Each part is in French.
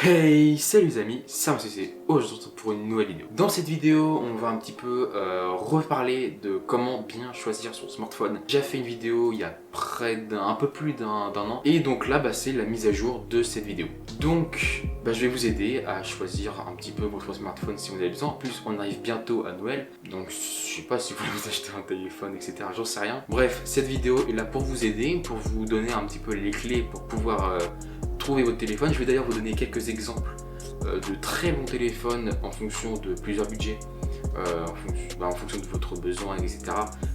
Hey, salut les amis, c'est MCC. Aujourd'hui on se retrouve pour une nouvelle vidéo. Dans cette vidéo, on va un petit peu reparler de comment bien choisir son smartphone. J'ai fait une vidéo il y a un peu plus d'un an, et donc là, c'est la mise à jour de cette vidéo. Donc, je vais vous aider à choisir un petit peu votre smartphone si vous avez besoin. En plus, on arrive bientôt à Noël, donc je sais pas si vous voulez vous acheter un téléphone, etc. J'en sais rien. Bref, cette vidéo est là pour vous aider, pour vous donner un petit peu les clés pour pouvoir trouver votre téléphone. Je vais d'ailleurs vous donner quelques exemples de très bons téléphones en fonction de plusieurs budgets, en fonction de votre besoin, etc.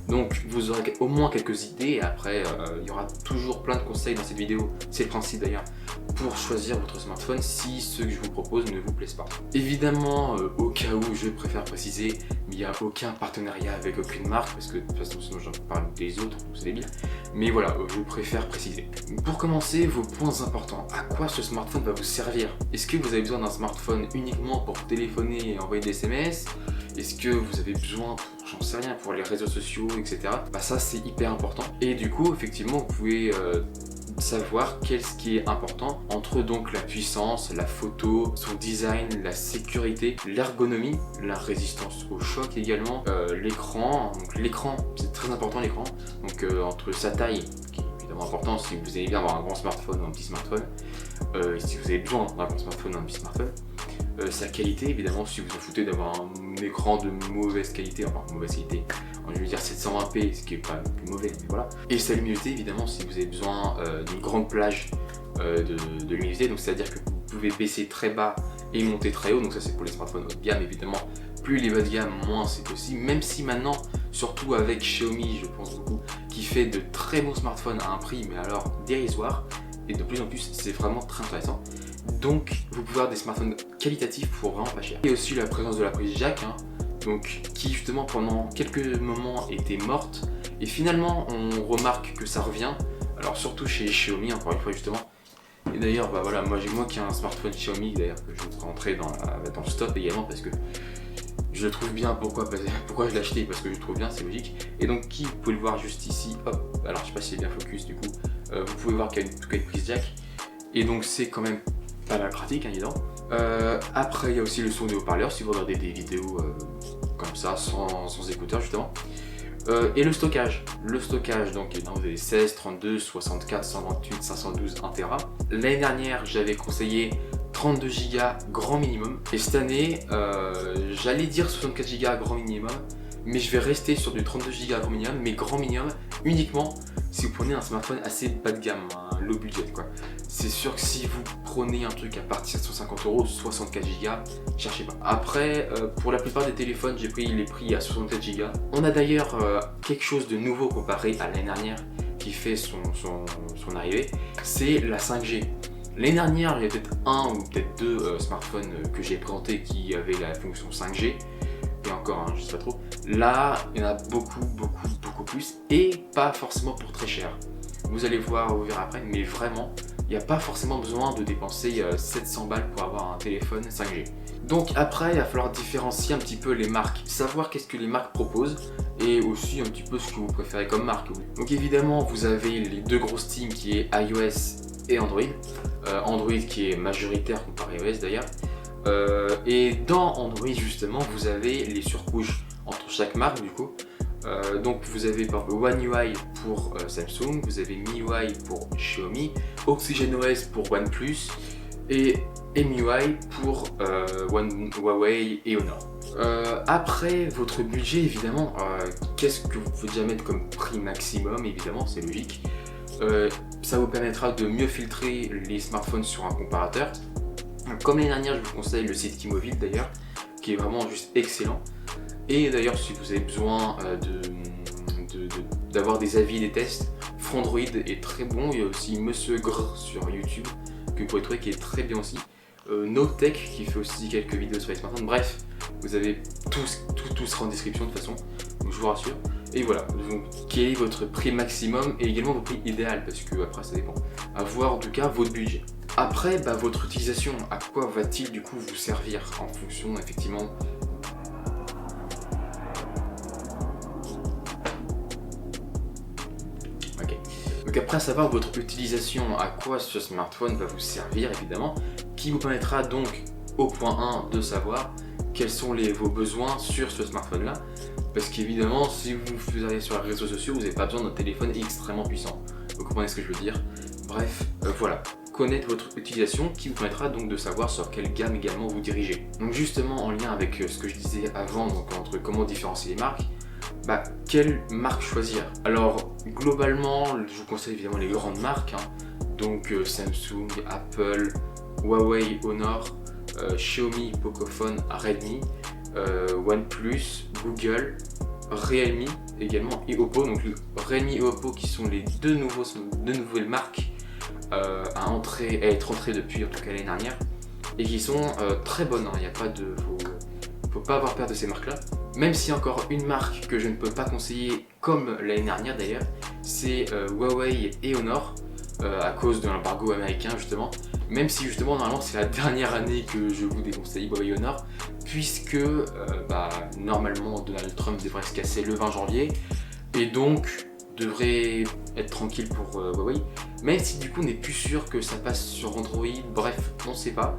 Donc vous aurez au moins quelques idées, et après il y aura toujours plein de conseils dans cette vidéo, c'est le principe d'ailleurs, pour choisir votre smartphone si ceux que je vous propose ne vous plaisent pas. Évidemment, au cas où, je préfère préciser, il n'y a aucun partenariat avec aucune marque, parce que de toute façon sinon j'en parle des autres, c'est débile. Mais voilà, je préfère préciser. Pour commencer, vos points importants. À quoi ce smartphone va vous servir? Est-ce que vous avez besoin d'un smartphone uniquement pour téléphoner et envoyer des SMS? Est-ce que vous avez besoin, j'en sais rien, pour les réseaux sociaux, etc. Ça c'est hyper important. Et du coup, effectivement, vous pouvez savoir ce qui est important entre donc la puissance, la photo, son design, la sécurité, l'ergonomie, la résistance au choc également, l'écran. Donc l'écran, c'est très important l'écran. Donc entre sa taille, qui est évidemment important si vous aimez bien avoir un grand smartphone ou un petit smartphone, si vous avez besoin d'un grand smartphone ou un petit smartphone. Sa qualité, évidemment, si vous en foutez d'avoir un écran de mauvaise qualité, je veux dire 720p, ce qui est pas le plus mauvais, mais voilà. Et sa luminosité, évidemment, si vous avez besoin d'une grande plage de luminosité, donc c'est-à-dire que vous pouvez baisser très bas et monter très haut, donc ça c'est pour les smartphones haut de gamme, évidemment. Plus il est bas de gamme, moins c'est possible, même si maintenant, surtout avec Xiaomi, je pense beaucoup, qui fait de très bons smartphones à un prix, mais alors dérisoire, et de plus en plus, c'est vraiment très intéressant. Donc vous pouvez avoir des smartphones qualitatifs pour vraiment pas cher. Et aussi la présence de la prise jack, donc qui justement pendant quelques moments était morte, et finalement on remarque que ça revient, alors surtout chez Xiaomi encore une fois justement. Et d'ailleurs voilà, moi qui ai un smartphone Xiaomi d'ailleurs que je vais rentrer dans le stop également, parce que je le trouve bien. Pourquoi je l'ai acheté? Parce que je le trouve bien, c'est logique. Et donc vous pouvez le voir juste ici, hop, alors je sais pas si c'est bien focus du coup, vous pouvez voir qu'il y a une prise jack, et donc c'est quand même pas mal pratique, évidemment. Après il y a aussi le son des haut-parleurs si vous regardez des vidéos comme ça sans écouteurs justement. Et le stockage, donc évidemment vous avez 16, 32, 64, 128, 512, 1 Tera. L'année dernière j'avais conseillé 32 Go grand minimum, et cette année j'allais dire 64 Go grand minimum, mais je vais rester sur du 32 Go grand minimum, mais grand minimum uniquement si vous prenez un smartphone assez bas de gamme, low budget quoi. C'est sûr que si vous prenez un truc à partir de 150 €, 64 Go, cherchez pas. Après, pour la plupart des téléphones, j'ai pris les prix à 64 Go. On a d'ailleurs quelque chose de nouveau comparé à l'année dernière qui fait son arrivée, c'est la 5G. L'année dernière, il y avait peut-être un ou peut-être deux smartphones que j'ai présentés qui avaient la fonction 5G. Et encore, je sais pas trop. Là, il y en a beaucoup plus, et pas forcément pour très cher. Vous allez voir, vous verrez après, mais vraiment, il n'y a pas forcément besoin de dépenser 700 balles pour avoir un téléphone 5G. Donc après, il va falloir différencier un petit peu les marques, savoir qu'est-ce que les marques proposent, et aussi un petit peu ce que vous préférez comme marque. Donc évidemment, vous avez les deux grosses teams qui est iOS et Android. Android qui est majoritaire comparé à iOS d'ailleurs. Et dans Android justement, vous avez les surcouches entre chaque marque du coup. Donc vous avez par exemple One UI pour Samsung, vous avez MIUI pour Xiaomi, OxygenOS pour OnePlus et MIUI pour Huawei et Honor. Après votre budget évidemment, qu'est-ce que vous pouvez déjà mettre comme prix maximum? Évidemment c'est logique. Ça vous permettra de mieux filtrer les smartphones sur un comparateur. Comme l'année dernière, je vous conseille le site Kimobile d'ailleurs, qui est vraiment juste excellent. Et d'ailleurs, si vous avez besoin d'avoir des avis, des tests, Frandroid est très bon. Il y a aussi Monsieur Gr sur YouTube que vous pouvez trouver qui est très bien aussi. NoTech qui fait aussi quelques vidéos sur les smartphones. Bref, vous avez tout sera en description de toute façon, donc je vous rassure. Et voilà, donc quel est votre prix maximum et également votre prix idéal, parce que après ça dépend. À voir en tout cas votre budget. Après, votre utilisation, à quoi va-t-il du coup vous servir en fonction effectivement. Ok. Donc après savoir votre utilisation, à quoi ce smartphone va vous servir évidemment, qui vous permettra donc au point 1 de savoir quels sont vos besoins sur ce smartphone là, parce qu'évidemment si vous allez sur les réseaux sociaux vous n'avez pas besoin d'un téléphone extrêmement puissant, vous comprenez ce que je veux dire. Bref, voilà, connaître votre utilisation qui vous permettra donc de savoir sur quelle gamme également vous dirigez. Donc justement en lien avec ce que je disais avant, donc entre comment différencier les marques, quelle marque choisir? Alors globalement je vous conseille évidemment les grandes marques, donc Samsung, Apple, Huawei, Honor, Xiaomi, Pocophone, Redmi, OnePlus, Google, Realme également et Oppo. Donc Realme et Oppo qui sont les deux nouvelles marques à être entrées depuis en tout cas l'année dernière et qui sont très bonnes. Il n'y a pas de, faut pas avoir peur de ces marques là. Même s'il y a encore une marque que je ne peux pas conseiller comme l'année dernière d'ailleurs, c'est Huawei et Honor à cause de l'embargo américain justement. Même si justement normalement c'est la dernière année que je vous déconseille Huawei et Honor, puisque normalement Donald Trump devrait se casser le 20 janvier et donc devrait être tranquille pour Huawei, même si du coup on n'est plus sûr que ça passe sur Android, bref on ne sait pas.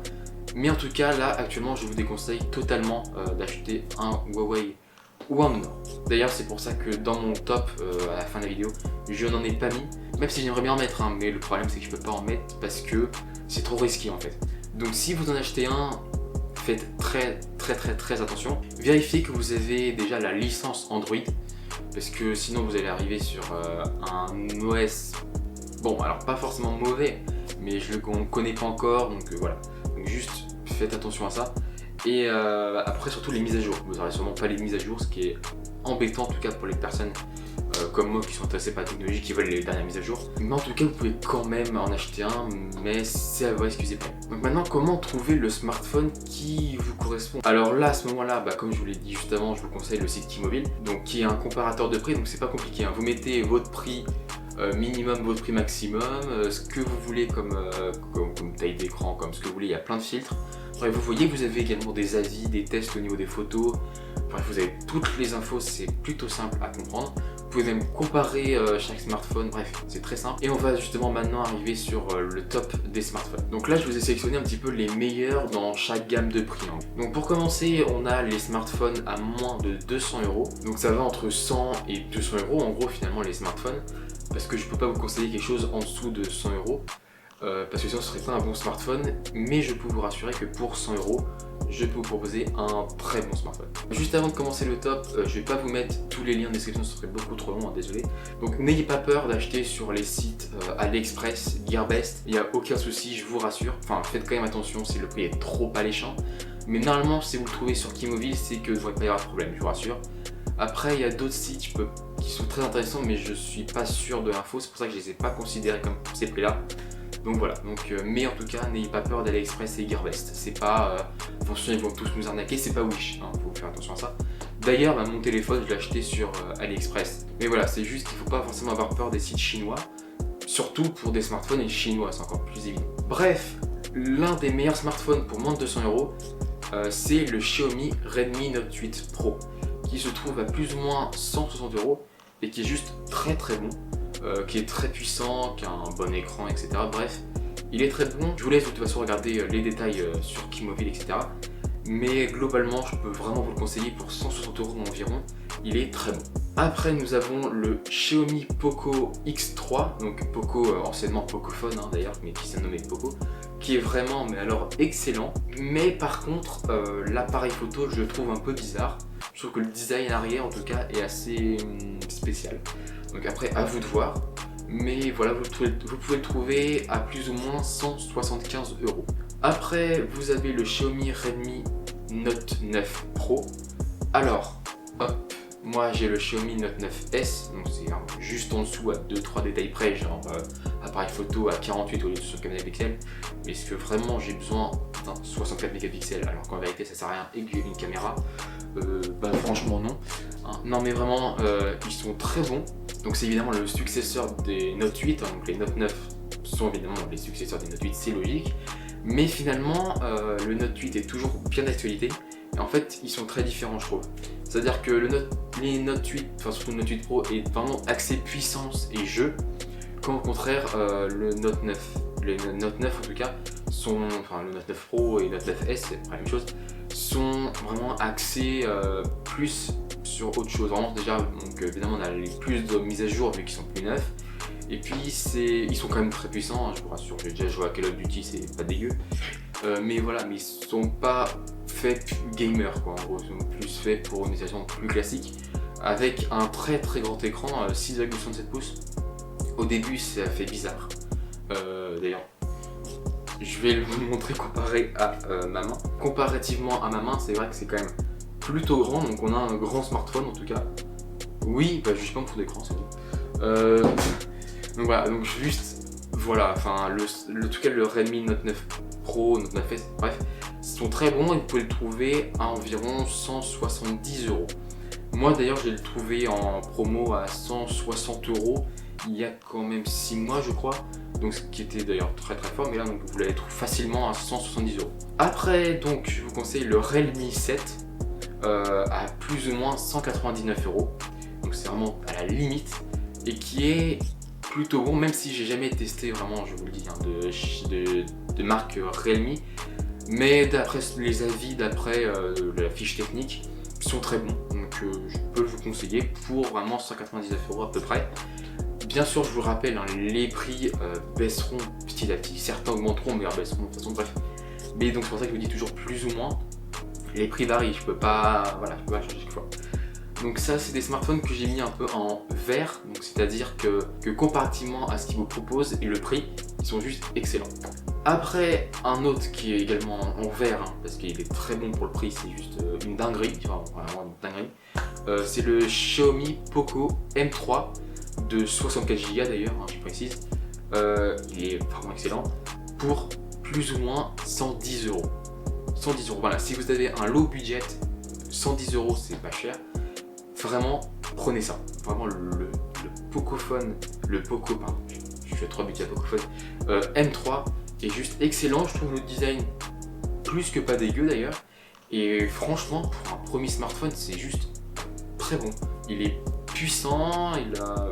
Mais en tout cas là actuellement je vous déconseille totalement d'acheter un Huawei ou un Honor. D'ailleurs c'est pour ça que dans mon top à la fin de la vidéo je n'en ai pas mis, même si j'aimerais bien en mettre un, mais le problème c'est que je peux pas en mettre parce que c'est trop risqué en fait. Donc si vous en achetez un, faites très attention. Vérifiez que vous avez déjà la licence Android, parce que sinon vous allez arriver sur un OS, bon alors pas forcément mauvais, mais on ne connaît pas encore, donc voilà. Donc juste faites attention à ça. Et après surtout les mises à jour, vous n'aurez sûrement pas les mises à jour, ce qui est embêtant en tout cas pour les personnes comme moi qui sont intéressés par la technologie, qui veulent les dernières mises à jour. Mais en tout cas vous pouvez quand même en acheter un, mais c'est à vous excuser pas. Donc maintenant comment trouver le smartphone qui vous correspond? Alors là à ce moment là, comme je vous l'ai dit juste avant, je vous conseille le site T-Mobile, donc qui est un comparateur de prix, donc c'est pas compliqué, vous mettez votre prix minimum, votre prix maximum, ce que vous voulez comme taille d'écran, comme ce que vous voulez, il y a plein de filtres. Bref, vous voyez que vous avez également des avis, des tests au niveau des photos, bref vous avez toutes les infos, c'est plutôt simple à comprendre. Vous pouvez même comparer chaque smartphone, bref, c'est très simple. Et on va justement maintenant arriver sur le top des smartphones. Donc là, je vous ai sélectionné un petit peu les meilleurs dans chaque gamme de prix. Donc pour commencer, on a les smartphones à moins de 200 €. Donc ça va entre 100 et 200 €, en gros, finalement, les smartphones. Parce que je peux pas vous conseiller quelque chose en dessous de 100 €. Parce que sinon, ce serait pas un bon smartphone. Mais je peux vous rassurer que pour 100 €, je peux vous proposer un très bon smartphone. Juste avant de commencer le top, je vais pas vous mettre tous les liens en description, ce serait beaucoup trop long, désolé. Donc n'ayez pas peur d'acheter sur les sites AliExpress, Gearbest, il n'y a aucun souci, je vous rassure. Enfin, faites quand même attention si le prix est trop alléchant. Mais normalement, si vous le trouvez sur T-Mobile, c'est que ne devrait pas y avoir de problème, je vous rassure. Après, il y a d'autres sites qui sont très intéressants, mais je suis pas sûr de l'info, c'est pour ça que je les ai pas considérés comme ces prix-là. Donc voilà, mais en tout cas, n'ayez pas peur d'AliExpress et Gearbest. C'est pas, attention, ils vont tous nous arnaquer, c'est pas Wish, faut faire attention à ça. D'ailleurs, mon téléphone, je l'ai acheté sur AliExpress. Mais voilà, c'est juste qu'il faut pas forcément avoir peur des sites chinois, surtout pour des smartphones chinois, c'est encore plus évident. Bref, l'un des meilleurs smartphones pour moins de 200 €, c'est le Xiaomi Redmi Note 8 Pro, qui se trouve à plus ou moins 160 € et qui est juste très bon. Qui est très puissant, qui a un bon écran, etc. Bref, il est très bon. Je vous laisse de toute façon regarder les détails sur T-Mobile, etc. Mais globalement, je peux vraiment vous le conseiller pour 160 € environ. Il est très bon. Après, nous avons le Xiaomi Poco X3, donc Poco, anciennement Pocophone d'ailleurs, mais qui s'est nommé Poco, qui est vraiment, mais alors excellent. Mais par contre, l'appareil photo, je le trouve un peu bizarre. Je trouve que le design arrière, en tout cas, est assez spécial. Donc après, à vous de voir. Mais voilà, vous pouvez le trouver à plus ou moins 175 €. Après, vous avez le Xiaomi Redmi Note 9 Pro. Alors, hop, moi j'ai le Xiaomi Note 9S, donc c'est juste en dessous à 2-3 détails près, genre appareil photo à 48 au lieu de 64 mégapixels. Mais est-ce que vraiment j'ai besoin d'un 64 mégapixels alors qu'en vérité ça sert à rien et que j'ai une caméra? Franchement non. Non mais vraiment, ils sont très bons. Donc c'est évidemment le successeur des Note 8, donc les Note 9 sont évidemment les successeurs des Note 8, c'est logique. Mais finalement, le Note 8 est toujours bien d'actualité. Et en fait, ils sont très différents, je trouve. C'est-à-dire que les Note 8, enfin surtout le Note 8 Pro, est vraiment axé puissance et jeu. Quand au contraire, le Note 9, les Note 9 en tout cas, enfin le Note 9 Pro et le Note 9S, c'est la même chose, sont vraiment axés plus sur autre chose. Vraiment déjà, donc évidemment on a les plus de mises à jour vu qu'ils sont plus neufs. Et puis ils sont quand même très puissants, hein, je vous rassure, j'ai déjà joué à Call of Duty, c'est pas dégueu. Mais voilà, mais ils sont pas faits gamer quoi, en gros, ils sont plus faits pour une utilisation plus classique. Avec un très très grand écran, 6,67 pouces. Au début ça fait bizarre. D'ailleurs, je vais vous montrer comparé à ma main. Comparativement à ma main, c'est vrai que c'est quand même plutôt grand, donc on a un grand smartphone en tout cas. Oui, bah je suis pas en fond d'écran, c'est tout. Donc voilà, donc juste, voilà, enfin, en tout cas le Redmi Note 9 Pro, Note 9S, bref, sont très bons et vous pouvez le trouver à environ 170 €. Moi d'ailleurs, je l'ai trouvé en promo à 160 € il y a quand même 6 mois, je crois, donc ce qui était d'ailleurs très très fort, mais là, donc, vous l'avez trouvé facilement à 170 €. Après, donc, je vous conseille le Realme 7 à plus ou moins 199 €, donc c'est vraiment à la limite, et qui est plutôt bon, même si j'ai jamais testé vraiment, je vous le dis, hein, de marque Realme, mais d'après les avis, d'après la fiche technique, ils sont très bons, donc je peux vous conseiller pour vraiment 199 € à peu près. Bien sûr, je vous rappelle, hein, les prix baisseront petit à petit, certains augmenteront, mais baisseront de toute façon, bref. Mais donc c'est pour ça que je vous dis toujours plus ou moins, les prix varient, je peux pas changer chaque fois. Donc ça, c'est des smartphones que j'ai mis un peu en vert, donc c'est-à-dire que comparativement à ce qu'ils vous proposent et le prix, ils sont juste excellents. Après, un autre qui est également en vert, hein, parce qu'il est très bon pour le prix, c'est juste une dinguerie, vraiment une dinguerie. C'est le Xiaomi Poco M3 de 64 Go d'ailleurs, hein, je précise. Il est vraiment excellent pour plus ou moins 110 €. 110 €, voilà, si vous avez un low budget, 110 € c'est pas cher. Vraiment, prenez ça. Vraiment, le Pocophone, pardon, je suis à 3 buts à Pocophone, M3 est juste excellent. Je trouve le design plus que pas dégueu d'ailleurs. Et franchement, pour un premier smartphone, c'est juste très bon. Il est puissant,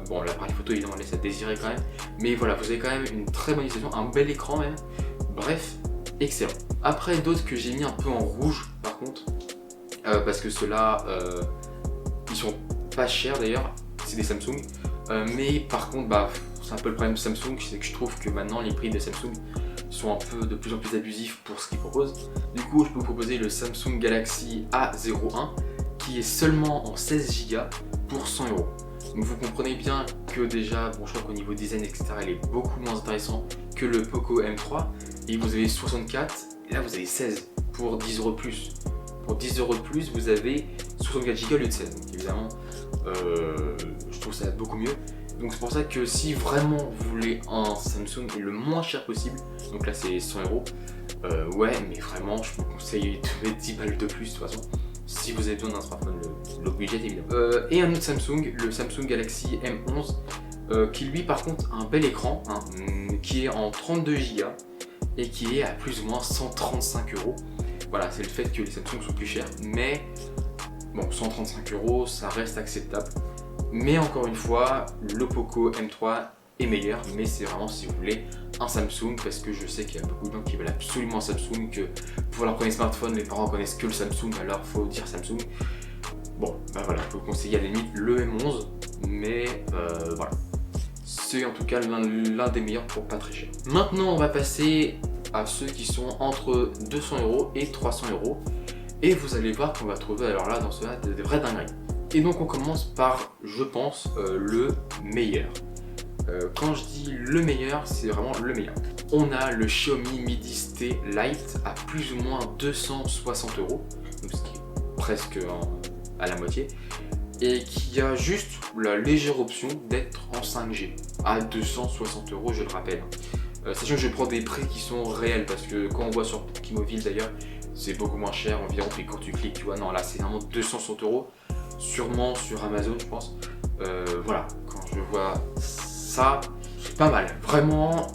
bon, l'appareil photo évidemment laisse à désirer quand même. Mais voilà, vous avez quand même une très bonne utilisation, un bel écran même. Bref, excellent. Après, d'autres que j'ai mis un peu en rouge par contre, parce que ceux-là, ils sont pas chers d'ailleurs, c'est des Samsung. Mais par contre, c'est un peu le problème de Samsung, c'est que je trouve que maintenant les prix de Samsung sont un peu de plus en plus abusifs pour ce qu'ils proposent. Du coup, je peux vous proposer le Samsung Galaxy A01 qui est seulement en 16 Go pour 100 €. Donc vous comprenez bien que déjà, bon, je crois qu'au niveau design, etc., il est beaucoup moins intéressant que le Poco M3. Et vous avez 64, et là vous avez 16 pour 10 € de plus. Pour 10 € de plus, vous avez 64 Go au lieu de 16. Donc évidemment, je trouve ça beaucoup mieux. Donc c'est pour ça que si vraiment vous voulez un Samsung et le moins cher possible, donc là c'est 100 €, ouais, mais vraiment je vous conseille de mettre 10 balles de plus de toute façon, si vous avez besoin d'un smartphone low budget évidemment. Et un autre Samsung, le Samsung Galaxy M11, qui lui par contre a un bel écran, hein, qui est en 32 Go et qui est à plus ou moins 135 €. Voilà, c'est le fait que les Samsung sont plus chers, mais bon, 135 € ça reste acceptable. Mais encore une fois, le Poco M3 est meilleur, mais c'est vraiment si vous voulez un Samsung, parce que je sais qu'il y a beaucoup de gens qui veulent absolument un Samsung, que pour leur premier smartphone, les parents connaissent que le Samsung, alors faut dire Samsung. Bon, voilà, je peux vous conseiller à la limite le M11, mais voilà. C'est en tout cas l'un des meilleurs pour pas très cher. Maintenant, on va passer à ceux qui sont entre 200 € et 300 €. Et vous allez voir qu'on va trouver alors là dans cela des vraies dingueries. Et donc on commence par, je pense, le meilleur. Quand je dis le meilleur, c'est vraiment le meilleur. On a le Xiaomi Mi 10T Lite à plus ou moins 260 €, donc ce qui est presque à la moitié, et qui a juste la légère option d'être en 5G à 260 €, je le rappelle. Sachant que je prends des prix qui sont réels, parce que quand on voit sur Kimobil d'ailleurs, c'est beaucoup moins cher environ, puis quand tu cliques, tu vois, non là c'est vraiment 260 €, sûrement sur Amazon je pense. Voilà, quand je vois ça, c'est pas mal, vraiment,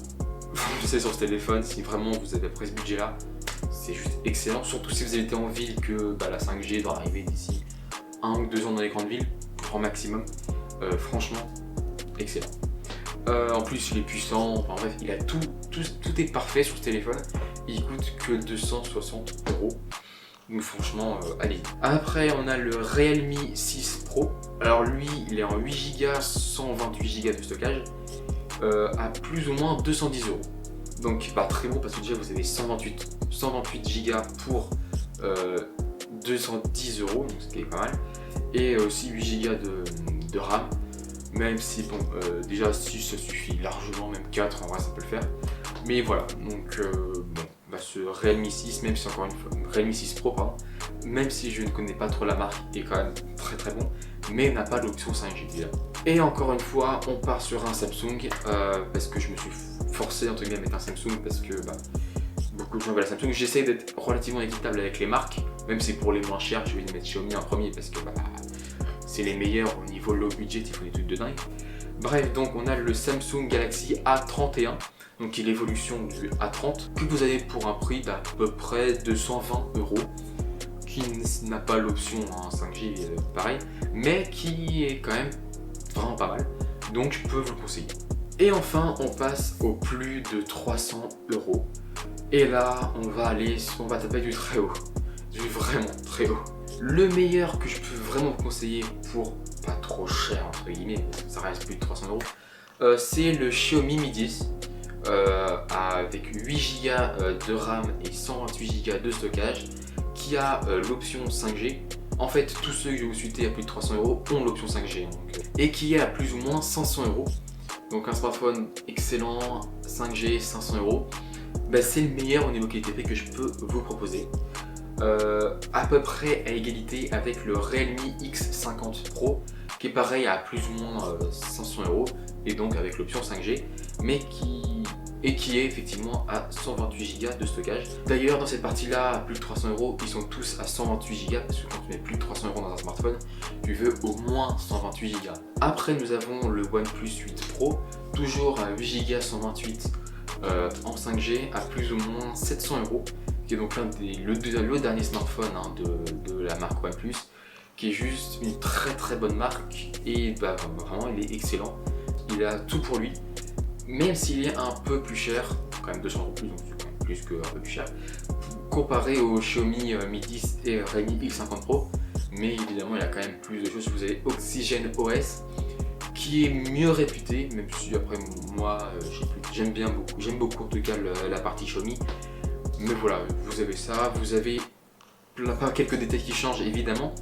je sais sur ce téléphone, si vraiment vous avez après ce budget là, c'est juste excellent, surtout si vous avez en ville, que la 5G doit arriver d'ici 1 ou 2 ans dans les grandes villes, grand maximum. Franchement, excellent. En plus il est puissant, enfin bref, il a tout est parfait sur ce téléphone. il coûte que 260 €. Donc franchement, allez. Après, on a le Realme 6 Pro. Alors lui, il est en 8 Go, 128 Go de stockage, à plus ou moins 210 €. Donc très bon parce que déjà vous avez 128 Go pour 210 €, donc ce qui est pas mal. Et aussi 8 Go de RAM. Même si bon, déjà 6 ça suffit largement, même 4 en vrai ça peut le faire. Mais voilà, donc ce Realme 6, même si encore une fois, Realme 6 Pro pardon, même si je ne connais pas trop la marque, est quand même très très bon, mais n'a pas l'option 5G déjà. Et encore une fois, on part sur un Samsung, parce que je me suis forcé entre guillemets à mettre un Samsung, parce que beaucoup de gens veulent la Samsung. J'essaie d'être relativement équitable avec les marques, même si pour les moins chers, je vais mettre Xiaomi en premier, parce que c'est les meilleurs au niveau low budget, ils font des trucs de dingue. Bref, donc on a le Samsung Galaxy A31, donc qui est l'évolution du A30, que vous avez pour un prix d'à peu près 220 €, qui n'a pas l'option 5G pareil, mais qui est quand même vraiment pas mal, donc je peux vous le conseiller. Et enfin, on passe au plus de 300 €, et là, on va taper du très haut, du vraiment très haut. Le meilleur que je peux vraiment vous conseiller pour pas trop cher entre guillemets, ça reste plus de 300 €, c'est le Xiaomi Mi 10 avec 8 Go de RAM et 128 Go de stockage, qui a l'option 5G. En fait, tous ceux que je vais vous citer à plus de 300 € ont l'option 5G, et qui est à plus ou moins 500 €. Donc un smartphone excellent, 5G, 500 €, c'est le meilleur au niveau qualité-prix que je peux vous proposer. À peu près à égalité avec le Realme X50 Pro, qui est pareil à plus ou moins 500 €, et donc avec l'option 5G, mais qui est effectivement à 128 Go de stockage. D'ailleurs, dans cette partie-là, à plus de 300 €, ils sont tous à 128 Go, parce que quand tu mets plus de 300 € dans un smartphone, tu veux au moins 128 Go. Après, nous avons le OnePlus 8 Pro, toujours à 8 Go 128 en 5G, à plus ou moins 700 €, qui est donc le dernier smartphone de la marque OnePlus, qui est juste une très très bonne marque, et vraiment il est excellent. Il a tout pour lui, même s'il est un peu plus cher, quand même 200 € plus, donc c'est quand même plus qu'un peu plus cher, comparé au Xiaomi Mi 10 et Realme X50 Pro. Mais évidemment, il a quand même plus de choses. Vous avez Oxygen OS, qui est mieux réputé, même si après moi j'aime beaucoup en tout cas la partie Xiaomi. Mais voilà, vous avez ça, vous avez pas quelques détails qui changent évidemment,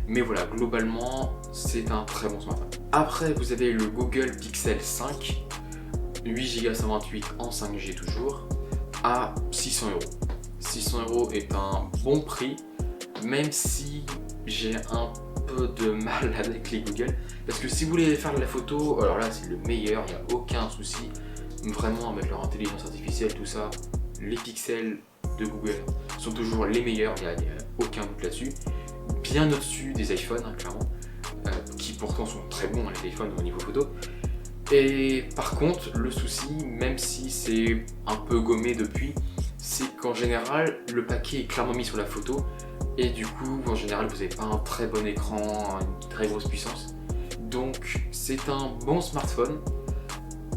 mais voilà, globalement c'est un très bon smartphone. Après, vous avez le Google Pixel 5, 8 Go 128 en 5G toujours, à 600 €. 600 € est un bon prix, même si j'ai un peu de mal avec les Google, parce que si vous voulez faire de la photo, alors là c'est le meilleur, il n'y a aucun souci, vraiment avec leur intelligence artificielle, tout ça, les pixels de Google sont toujours les meilleurs, il n'y a aucun doute là-dessus, bien au-dessus des iPhones, clairement, qui pourtant sont très bons les iPhones au niveau photo. Et par contre, le souci, même si c'est un peu gommé depuis, c'est qu'en général, le paquet est clairement mis sur la photo, et du coup, en général, vous n'avez pas un très bon écran, une très grosse puissance. Donc, c'est un bon smartphone,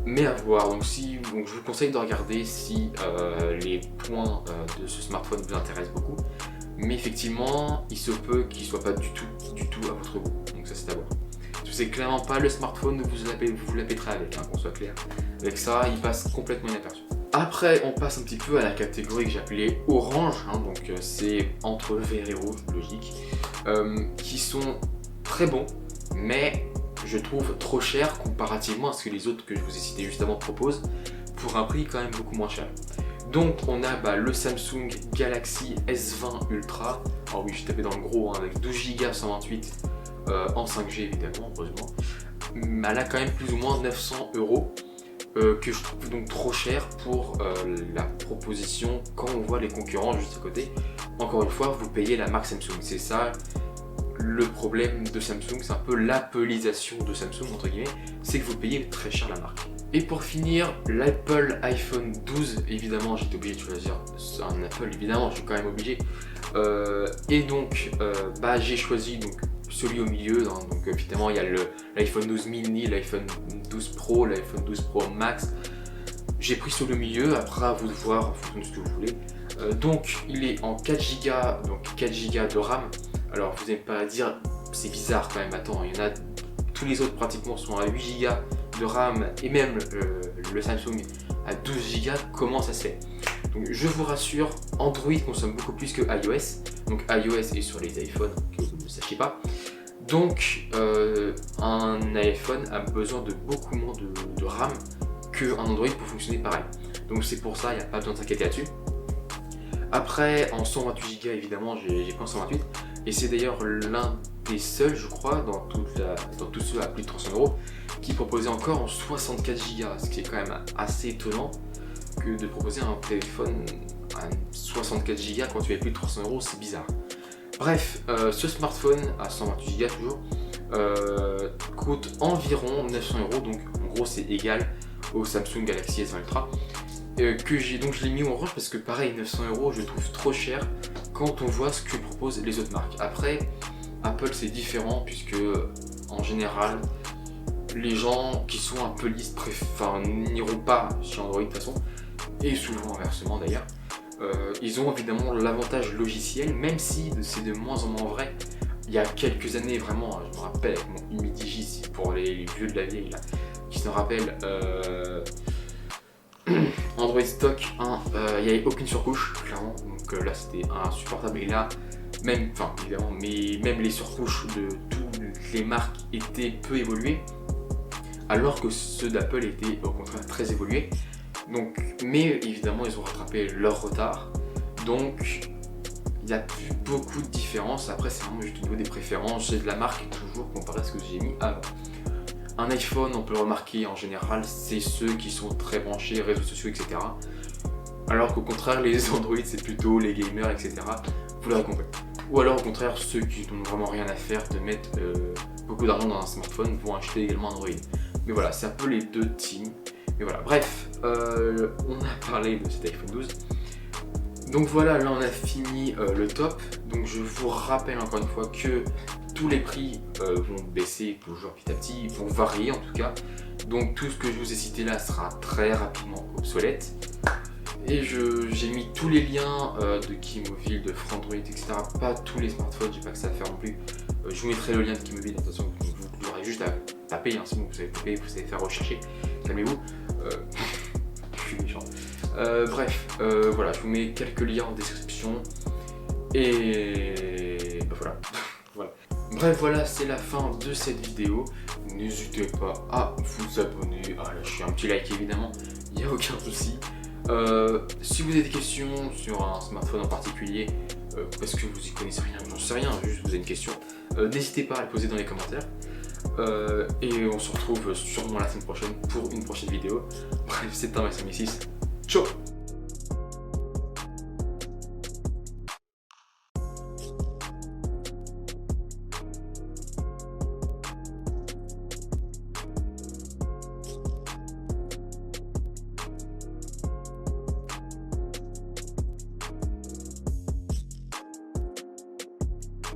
mais à voir. Donc je vous conseille de regarder si les points de ce smartphone vous intéressent beaucoup. Mais effectivement, il se peut qu'il ne soit pas du tout à votre goût. Donc ça, c'est à voir. C'est clairement pas le smartphone que vous la péterez avec, qu'on soit clair. Avec ça, il passe complètement inaperçu. Après, on passe un petit peu à la catégorie que j'ai appelée orange, donc c'est entre vert et rouge, logique, qui sont très bons, mais je trouve trop cher comparativement à ce que les autres que je vous ai cités juste avant proposent, pour un prix quand même beaucoup moins cher. Donc on a le Samsung Galaxy S20 Ultra, alors oui, je tapais dans le gros, avec 12 Go 128 en 5G évidemment, heureusement. Elle a quand même plus ou moins 900 €, que je trouve donc trop cher pour la proposition quand on voit les concurrents juste à côté. Encore une fois, vous payez la marque Samsung, c'est ça le problème de Samsung, c'est un peu l'appelisation de Samsung entre guillemets, c'est que vous payez très cher la marque. Et pour finir, l'Apple iPhone 12, évidemment j'étais obligé de choisir un Apple, évidemment je suis quand même obligé, et donc j'ai choisi donc celui au milieu, donc évidemment il y a l'iPhone 12 mini, l'iPhone 12 Pro, l'iPhone 12 Pro Max. J'ai pris sur le milieu, après à vous de voir en fonction de ce que vous voulez. Donc il est en 4 Go, donc 4 Go de RAM. Alors vous n'allez pas dire, c'est bizarre quand même, attends, il y en a, tous les autres pratiquement sont à 8 Go de RAM et même le Samsung à 12 Go, comment ça se fait? Donc je vous rassure, Android consomme beaucoup plus que iOS, donc iOS est sur les iPhones, que vous ne le sachiez pas. Donc un iPhone a besoin de beaucoup moins de RAM qu'un Android pour fonctionner pareil. Donc c'est pour ça, il n'y a pas besoin de s'inquiéter là-dessus. Après, en 128 Go évidemment, j'ai pris en 128, et c'est d'ailleurs l'un des seuls, je crois, dans tous ceux à plus de 300 €, qui proposait encore en 64 Go, ce qui est quand même assez étonnant que de proposer un téléphone à 64 Go quand tu as plus de 300 €, c'est bizarre. Bref, ce smartphone à 128 Go toujours coûte environ 900 €, donc en gros c'est égal au Samsung Galaxy S20 Ultra. Donc je l'ai mis en orange parce que pareil 900 € je trouve trop cher quand on voit ce que proposent les autres marques. Après Apple c'est différent puisque en général les gens qui sont un peu lisses n'iront pas chez Android de toute façon, et souvent inversement d'ailleurs. Ils ont évidemment l'avantage logiciel, même si c'est de moins en moins vrai. Il y a quelques années vraiment, je me rappelle avec mon Humidigi pour les vieux de la vieille là, qui se rappellent Android stock 1, il n'y avait aucune surcouche, clairement, donc là c'était insupportable. Et là, évidemment, mais même les surcouches de toutes les marques étaient peu évoluées, alors que ceux d'Apple étaient au contraire très évolués. Donc, mais évidemment, ils ont rattrapé leur retard, donc il n'y a plus beaucoup de différence. Après, c'est vraiment juste au niveau des préférences, j'ai de la marque toujours comparé à ce que j'ai mis avant. Un iPhone, on peut le remarquer en général, c'est ceux qui sont très branchés réseaux sociaux, etc. Alors qu'au contraire, les Android, c'est plutôt les gamers, etc. Vous l'aurez compris. Ou alors au contraire, ceux qui n'ont vraiment rien à faire de mettre beaucoup d'argent dans un smartphone vont acheter également Android. Mais voilà, c'est un peu les deux teams. Mais voilà, bref, on a parlé de cet iPhone 12. Donc voilà, là on a fini le top. Donc je vous rappelle encore une fois que tous les prix vont baisser toujours petit à petit, vont varier en tout cas. Donc tout ce que je vous ai cité là sera très rapidement obsolète. Et j'ai mis tous les liens de Keymovil, de Frandroid, etc. Pas tous les smartphones, j'ai pas que ça à faire non plus. Je vous mettrai le lien de Keymovil, attention, vous aurez juste à taper, hein, c'est bon, vous savez taper, vous savez faire rechercher. Calmez-vous. Je suis méchant. Bref, voilà, je vous mets quelques liens en description. Et bah voilà. Voilà. Bref, voilà, c'est la fin de cette vidéo. N'hésitez pas à vous abonner, à lâcher un petit like évidemment, il n'y a aucun souci. Si vous avez des questions sur un smartphone en particulier, parce que vous y connaissez rien, j'en sais rien, juste vous avez une question, n'hésitez pas à la poser dans les commentaires. Et on se retrouve sûrement la semaine prochaine pour une prochaine vidéo. Bref, c'était un Maxime 6. Ciao.